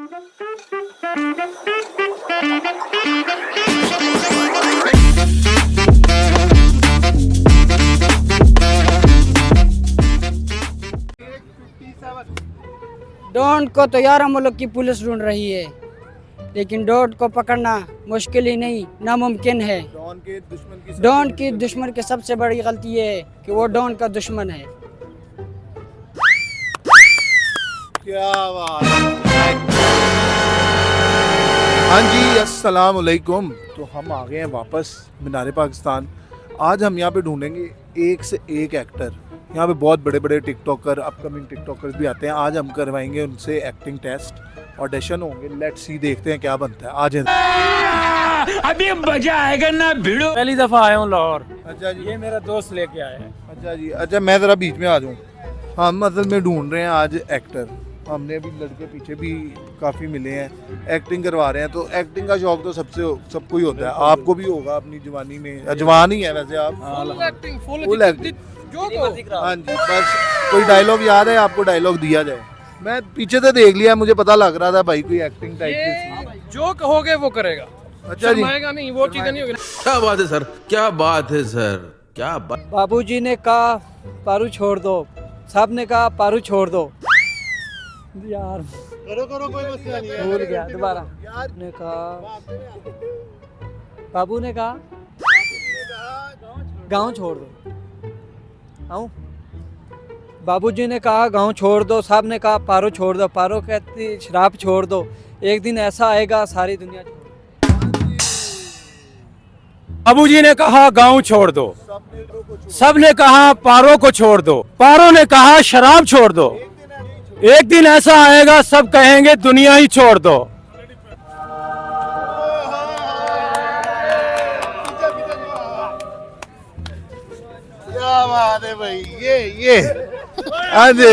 Don को तो 11 मुल्क की पुलिस ढूंढ रही है, लेकिन डॉन को पकड़ना मुश्किल ही नहीं नामुमकिन है। डॉन की दुश्मन की सबसे बड़ी गलती ये है कि वो डॉन का दुश्मन है। क्या बात है। हाँ जी, अस्सलाम वालेकुम। तो हम आ गए हैं वापस मीनार पाकिस्तान। आज हम यहाँ पे ढूंढेंगे एक से एक एक्टर। यहाँ पे बहुत बड़े बड़े टिकटॉकर, अपकमिंग टिकटॉकर्स भी आते हैं। आज हम करवाएंगे उनसे एक्टिंग टेस्ट, ऑडिशन होंगे। लेट्स सी, देखते हैं क्या बनता है। आज अभी मजा आएगा ना भिड़ो। पहली दफा आया हूँ लाहौर। अच्छा जी, ये मेरा दोस्त लेके आया है। अच्छा जी, अच्छा मैं ज़रा बीच में आ जाऊँ। हम असल में ढूंढ रहे हैं आज एक्टर। हमने अभी लड़के पीछे भी काफ़ी मिले हैं, एक्टिंग करवा रहे हैं। तो एक्टिंग का शौक तो सबको ही होता है, आपको भी होगा अपनी जवानी में। जवान ही है वैसे आप। Full acting. हाँ जी, बस कोई डायलॉग याद है आपको? डायलॉग दिया जाए। मैं पीछे से देख लिया, मुझे पता लग रहा था भाई कोई एक्टिंग टाइप की। जो कहोगे वो करेगा। अच्छा जी, नहीं, वो चीजें नहीं होगी। क्या बात है सर, क्या बात है सर, क्या बात। बाबूजी ने कहा पारू छोड़ दो, साहब ने कहा पारू छोड़ दो। यार करो कोई मसला नहीं है। भूल गया दोबारा। ने कहा, बाबू ने कहा गांव छोड़ दो। आऊं? बाबूजी ने कहा गांव छोड़ दो, साहब ने कहा पारो छोड़ दो। पारो कहती शराब छोड़ दो, एक दिन ऐसा आएगा सारी दुनिया छोड़ दो। बाबूजी ने कहा गांव छोड़ दो, सब ने कहा पारो को छोड़ दो। पारो ने कहा शराब छोड़ दो, एक दिन ऐसा आएगा सब कहेंगे दुनिया ही छोड़ दो। क्या बात है भाई, ये हाँ जी,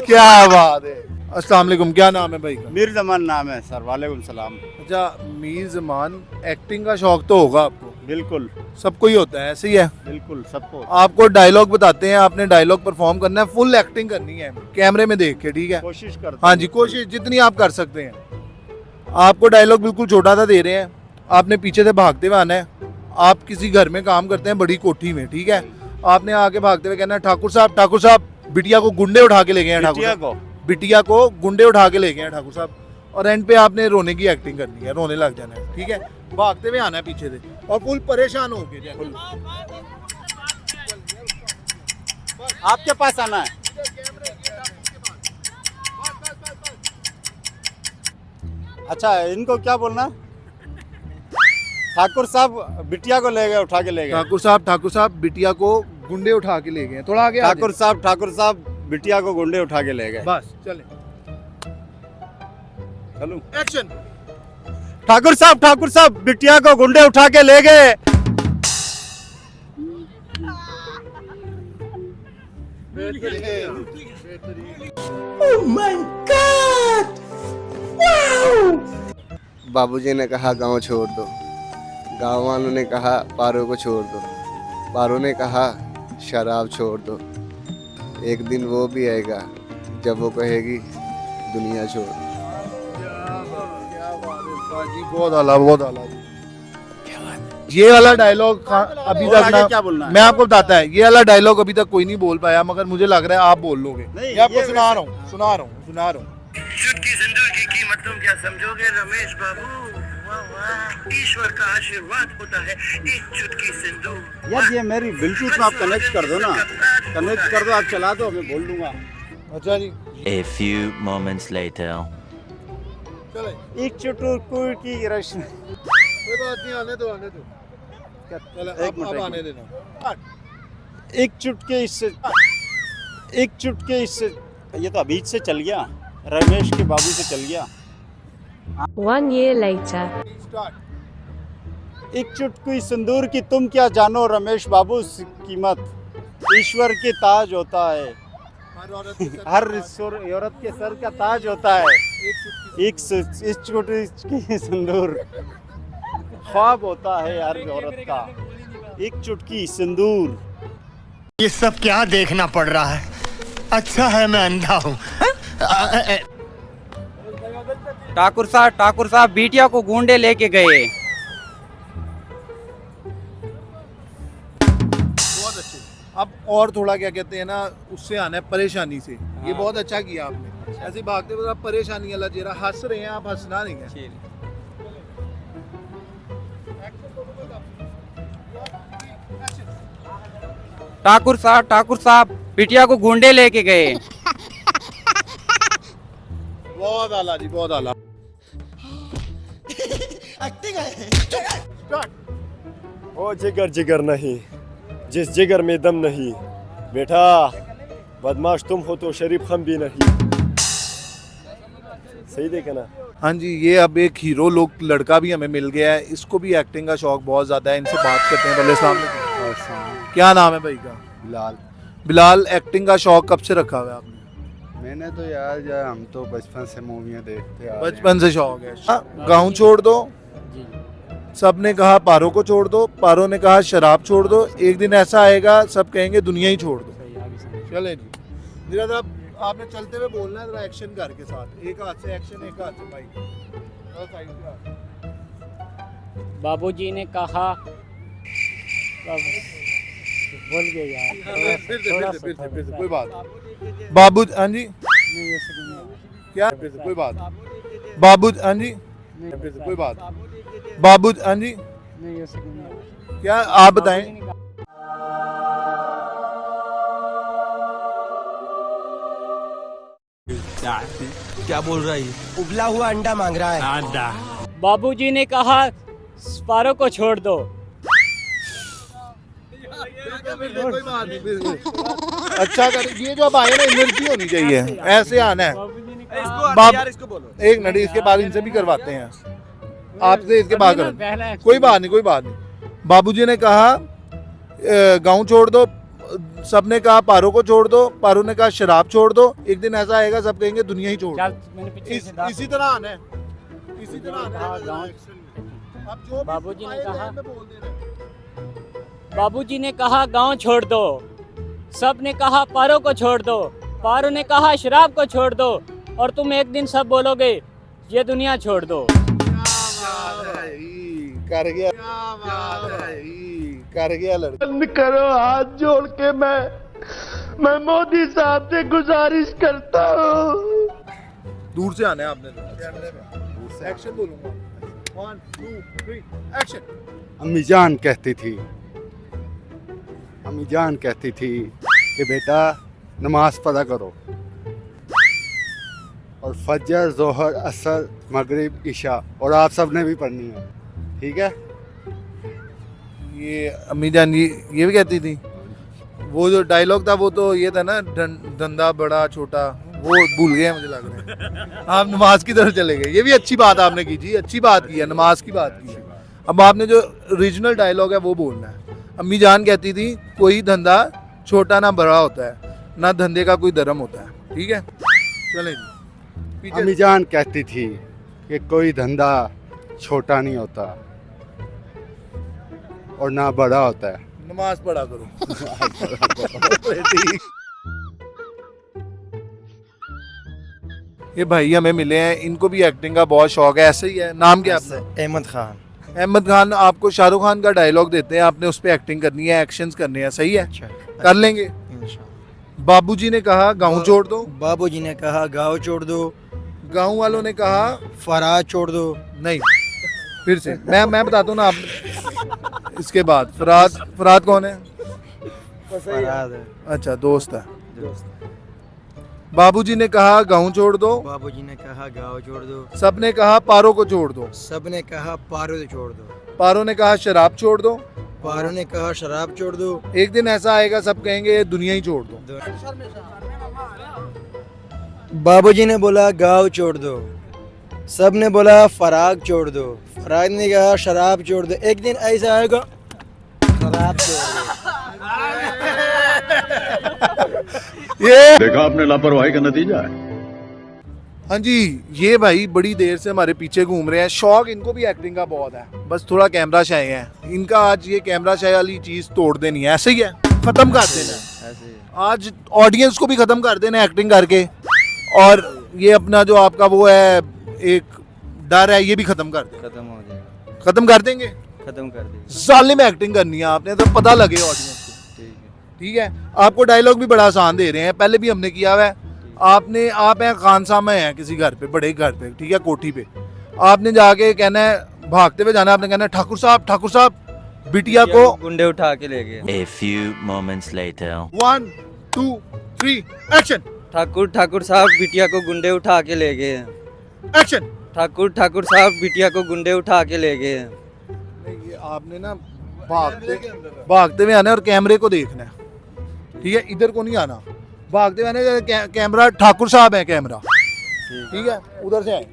क्या बात है। अस्सलाम वालेकुम, क्या नाम है भाई का? मीर जमान नाम है सर। वालेकुम सलाम। अच्छा मीर जमान, एक्टिंग का शौक तो होगा आपको? बिल्कुल, सबको ही होता है, ऐसे ही है। बिल्कुल सबको। आपको डायलॉग बताते हैं, आपने डायलॉग परफॉर्म करना है, फुल एक्टिंग करनी है कैमरे में देख के, ठीक है? कोशिश करते हाँ जी, कोशिश जितनी आप कर सकते हैं। आपको डायलॉग बिल्कुल छोटा सा दे रहे हैं, आपने पीछे से भागते हुए आना है। आप किसी घर में काम करते हैं, बड़ी कोठी में, ठीक है? आपने आके भागते हुए कहना है ठाकुर साहब बिटिया को गुंडे उठा के ले गए हैं। बिटिया को गुंडे उठा के ले गए हैं ठाकुर साहब। और एंड पे आपने रोने की एक्टिंग करनी है, रोने लग जाना है, ठीक है? भागते हुए आना है पीछे से और फुल परेशान हो के आपके पास आना है। अच्छा, इनको क्या बोलना? ठाकुर साहब बिटिया को ले गए, उठा के ले गए। ठाकुर साहब बिटिया को गुंडे उठा के ले गए। थोड़ा आगे ठाकुर साहब बिटिया को गुंडे उठा के ले गए। बस चले, चलूं? एक्शन। ठाकुर साहब बिटिया को गुंडे उठा के ले गए। बाबूजी ने कहा गांव छोड़ दो, गांव वालों ने कहा पारो को छोड़ दो। पारो ने कहा शराब छोड़ दो, एक दिन वो भी आएगा जब वो कहेगी दुनिया छोड़ दो। बहुत आला। ये वाला डायलॉग अभी तक ना, क्या बोलना है? मैं आपको बताता है, ये वाला डायलॉग अभी तक कोई नहीं बोल पाया, मगर मुझे लग रहा है आप बोल लोगे। नहीं, मैं आपको ये सुना रहा हूँ। चुटकी सिंदूर की कीमत तुम क्या समझोगे रमेश बाबू? वाह वाह, ईश्वर का आशीर्वाद होता है एक चुटकी सिंदूर। यार ये मेरी ब्लूटूथ में आप कनेक्ट कर दो ना, कनेक्ट कर दो, आप चला दो, मैं बोल दूंगा। अच्छा जी, A few moments later. चले। एक चुटकुर की रश्मि। कोई बात नहीं, आने दो। चले, एक मिनट, अब एक आने देना। एक चुटके इससे ये तो अभी से चल गया, रमेश के बाबू से चल गया। 1 year later. स्टार्ट। एक चुटकी सिंदूर की तुम क्या जानो रमेश बाबू कीमत, ईश्वर के ताज होता है, हर औरत के सर का ताज होता है। एक चुटकी सिंदूर ख्वाब होता है हर औरत का, एक चुटकी सिंदूर। ये सब क्या देखना पड़ रहा है? अच्छा है मैं अंधा हूँ। ठाकुर साहब बिटिया को गुंडे लेके गए। बहुत अच्छे। अब और थोड़ा क्या कहते हैं ना, उससे आना है परेशानी से। ये बहुत अच्छा किया आपने। ऐसे भागते हुए आप परेशानी वाला चेहरा, हंस रहे हैं आप, हंसना नहीं है। ठाकुर साहब बिटिया को गुंडे लेके गए। बहुत आला जी, बहुत आला। ओ जिगर जिगर नहीं, जिस जिगर में दम नहीं, बेटा बदमाश तुम हो तो शरीफ हम भी नहीं। सही देखा ना। हाँ जी, ये अब एक हीरो लोग लड़का भी हमें मिल गया है। इसको भी एक्टिंग का शौक बहुत ज़्यादा है। इनसे बात करते हैं पहले। सामने क्या नाम है भाई का? बिलाल। बिलाल, एक्टिंग का शौक कब से रखा हुआ है आपने? मैंने तो यार हम तो बचपन से मूवियाँ देखते आ रहे हैं। बचपन से शौक है। गाँव छोड़ दो, सबने कहा पारो को छोड़ दो, पारो ने कहा शराब छोड़ दो, एक दिन ऐसा आएगा सब कहेंगे दुनिया ही छोड़ दो। चले जी, जरा आपने चलते हुए बोलना है, जरा एक्शन करके साथ। एक हाथ से एक्शन, एक हाथ से माइक। बाबूजी ने कहा, बोल गए यार। फिर से कोई बात। बाबू, हाँ जी क्या? फिर से कोई बात। बाबू, हाँ जी फिर से कोई बात। बाबू, हाँ जी क्या? आप बताएं। क्या बोल रहा है? उबला हुआ अंडा मांग रहा है। बाबूजी ने कहा पारो को छोड़ दो। कोई बात नहीं, फिर से। अच्छा कर, ये जो अब आए ना, एनर्जी होनी चाहिए, ऐसे आना है। इसको बोलो। एक मिनट, इसके बाद इनसे भी करवाते हैं आपसे, इसके बाद कोई बात नहीं, कोई बात नहीं। बाबूजी ने कहा गाँव छोड़ दो, सबने कहा पारो को छोड़ दो, पारो ने कहा शराब छोड़ दो, एक दिन ऐसा आएगा सब कहेंगे दुनिया ही छोड़ दो। इसी तरह आना है, इसी तरह आना है। अब जो बाबूजी ने कहा, बोल दे रहे। बाबूजी ने कहा गांव छोड़ दो, सब ने कहा पारो को छोड़ दो, पारो ने कहा शराब को छोड़ दो, और तुम एक दिन सब बोलोगे ये दुनिया छोड़ दो। कर गया, कर गया लड़का। करो हाथ जोड़ के, मैं मोदी साहब से गुजारिश करता हूँ। दूर से आना है आपने, दूर से। एक्शन बोलूंगा, 1 2 3 एक्शन। अम्मी जान कहती थी, अम्मी जान कहती थी कि बेटा नमाज पढ़ा करो, और फजर, जोहर, असर, मगरिब, इशा, और आप सब ने भी पढ़नी है, ठीक है? ये अम्मी जान ये भी कहती थी। वो जो डायलॉग था वो तो ये था ना, धंधा बड़ा छोटा, वो भूल गए मुझे लग रहा है। आप नमाज की तरफ चले गए। ये भी अच्छी बात आपने की जी, अच्छी बात की है, नमाज की बात की है। अब आपने जो ओरिजिनल डायलॉग है वो बोलना है। अम्मी जान कहती थी कोई धंधा छोटा ना बड़ा होता है, ना धंधे का कोई धर्म होता है, ठीक है? चलें जी। अम्मी जान कहती थी कि कोई धंधा छोटा नहीं होता और ना बड़ा होता है। नमाज पढ़ा करो। ये भाई हमें मिले हैं, इनको भी एक्टिंग का बहुत शौक है। ऐसे ही है। नाम क्या है आपका? अहमद खान। अहमद खान, आपको शाहरुख खान का डायलॉग देते हैं, आपने उस पर एक्टिंग करनी है, एक्शंस करने हैं, सही है? कर लेंगे। बाबूजी ने कहा गाँव छोड़ दो, बाबूजी ने कहा गाँव छोड़ दो, गाँव वालों ने कहा फराज छोड़ दो। नहीं, फिर से मैं बताता हूँ ना आप। इसके बाद फराद कौन है? फराज है। अच्छा, दोस्त है। बाबूजी ने कहा गाँव छोड़ दो, बाबूजी ने कहा गाँव छोड़ दो, सबने कहा पारो को छोड़ दो, सबने कहा पारो छोड़ दो, पारो ने कहा शराब छोड़ दो, पारो ने कहा शराब छोड़ दो, एक दिन ऐसा आएगा सब कहेंगे दुनिया ही छोड़ दो। बाबूजी ने बोला गाँव छोड़ दो, सब ने बोला फराग छोड़ दो, फराग ने कहा शराब छोड़ दो, एक दिन ऐसा आएगा शराब छोड़ दो। ये देखा आपने लापरवाही का नतीजा है। हाँ जी, ये भाई बड़ी देर से हमारे पीछे घूम रहे हैं। शौक इनको भी एक्टिंग का बहुत है, बस थोड़ा कैमरा शाय है इनका। आज ये कैमरा शाय वाली चीज तोड़ देनी है, ऐसे ही है, खत्म कर देना है। आज ऑडियंस को भी खत्म कर देना है एक्टिंग करके। और ये अपना जो आपका वो है एक डर है ये भी खत्म कर दें, खत्म हो जाएगा, खत्म कर देंगे। खत्म कर देगा। जालिम एक्टिंग करनी है आपने तो पता लगे ऑडियंस को, ठीक है। ठीक है। आपको डायलॉग भी बड़ा आसान दे रहे हैं, पहले भी हमने किया हुआ है। आपने आप हैं खान साहब में हैं किसी घर पे, बड़े घर पे, ठीक है, कोठी पे, आपने जाके कहना है, भागते हुए जाना, आपने कहना है ठाकुर साहब बिटिया को गुंडे उठा के ले गए। A few moments later. 1 2 3 action Thakur साहब बिटिया को गुंडे उठा के ले गए। एक्शन। ठाकुर साहब बिटिया को गुंडे उठा के ले गए। ये आपने ना भागते हुए आना है और कैमरे को देखना है, ठीक है, इधर को नहीं आना, भागते हुए आना है, कैमरा ठाकुर साहब है कैमरा, ठीक है, उधर से आए।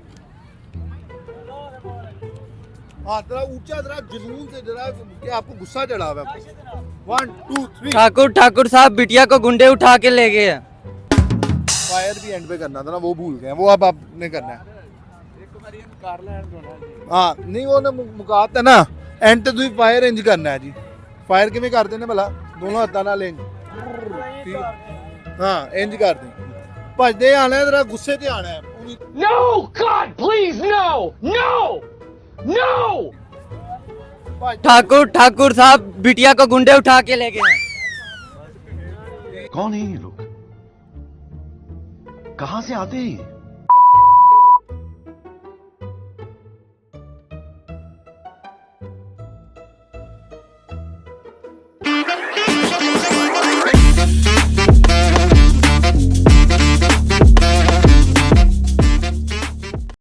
हाँ जरा ऊंचा, जरा जुनून से, जरा कि आपको गुस्सा चढ़ा हुआ है। 1 2 3 ठाकुर साहब बिटिया को गुंडे उठा के ले गए। फायर भी एंड पे करना था ना, वो भूल गए, वो अब आपने करना है। हाँ नहीं वो ना मुकात है ना, एंड ਤੇ ਤੁਸੀਂ फायर इंज करना है जी। फायर किवें करते ने भला, दोनों हत्थां ਨਾਲ इंज, ठीक हाँ इंज कर दे, ਭਜਦੇ ਆਣਾ ਹੈ, जरा गुस्से ਤੇ आना है। No, God, please, no. Thakur साहब बिटिया को गुंडे उठा के ले गए। कौन है ये लोग, कहाँ से आते हैं?